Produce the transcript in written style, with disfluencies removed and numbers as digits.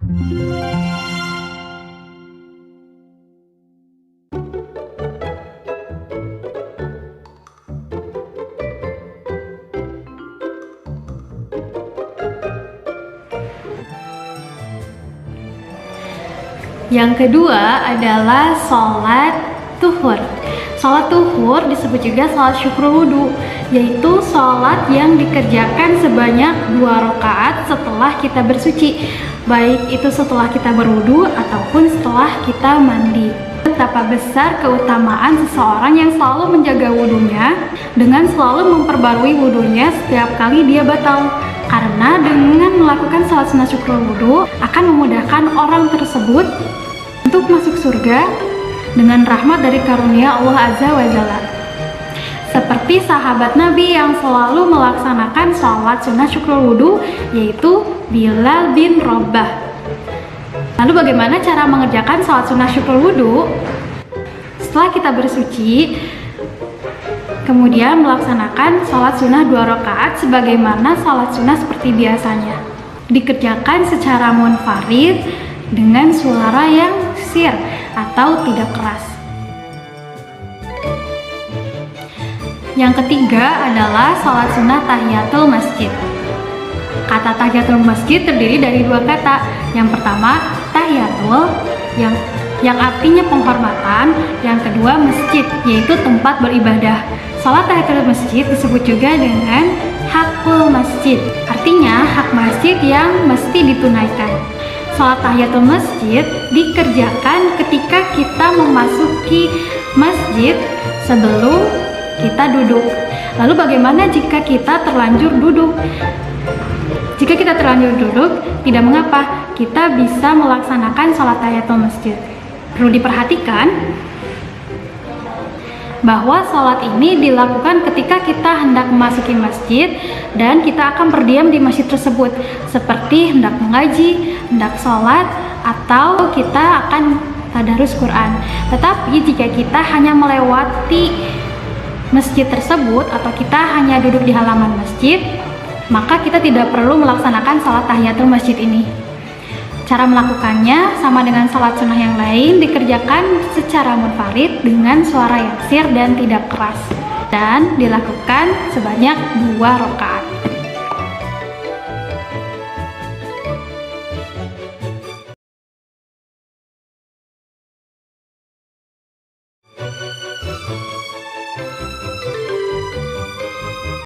Yang kedua adalah sholat tuhur. Sholat tuhur disebut juga sholat syukur wudhu, yaitu sholat yang dikerjakan sebanyak 2 rakaat setelah kita bersuci, baik itu setelah kita berwudhu ataupun setelah kita mandi. Betapa besar keutamaan seseorang yang selalu menjaga wudhunya dengan selalu memperbarui wudhunya setiap kali dia batal. Karena dengan melakukan sholat sunnah syukur wudhu akan memudahkan orang tersebut untuk masuk surga dengan rahmat dari karunia Allah Azza wa Jalla. Seperti sahabat Nabi yang selalu melaksanakan sholat sunnah syukur wudhu, yaitu Bilal bin Rabah. Lalu bagaimana cara mengerjakan sholat sunnah syukur wudhu? Setelah kita bersuci, kemudian melaksanakan sholat sunnah 2 rakaat sebagaimana sholat sunnah seperti biasanya. Dikerjakan secara munfarid dengan suara yang sir atau tidak keras. Yang ketiga adalah sholat sunnah tahiyatul masjid. Kata tahiyatul masjid terdiri dari 2 kata. Yang pertama tahiyatul yang artinya penghormatan, yang kedua masjid yaitu tempat beribadah. Sholat tahiyatul masjid disebut juga dengan hakul masjid, artinya hak masjid yang mesti ditunaikan. Sholat tahiyatul masjid dikerjakan ketika kita memasuki masjid sebelum kita duduk. Lalu bagaimana jika kita terlanjur duduk? Jika kita terlanjur duduk, tidak mengapa, kita bisa melaksanakan sholat tahiyatul masjid. Perlu diperhatikan bahwa sholat ini dilakukan ketika kita hendak memasuki masjid dan kita akan berdiam di masjid tersebut, seperti hendak mengaji, hendak sholat, atau kita akan tadarus Quran. Tetapi jika kita hanya melewati masjid tersebut atau kita hanya duduk di halaman masjid, maka kita tidak perlu melaksanakan sholat tahiyatul masjid ini. Cara melakukannya sama dengan sholat sunnah yang lain, dikerjakan secara munfarid dengan suara yang sir dan tidak keras, dan dilakukan sebanyak 2 rakaat.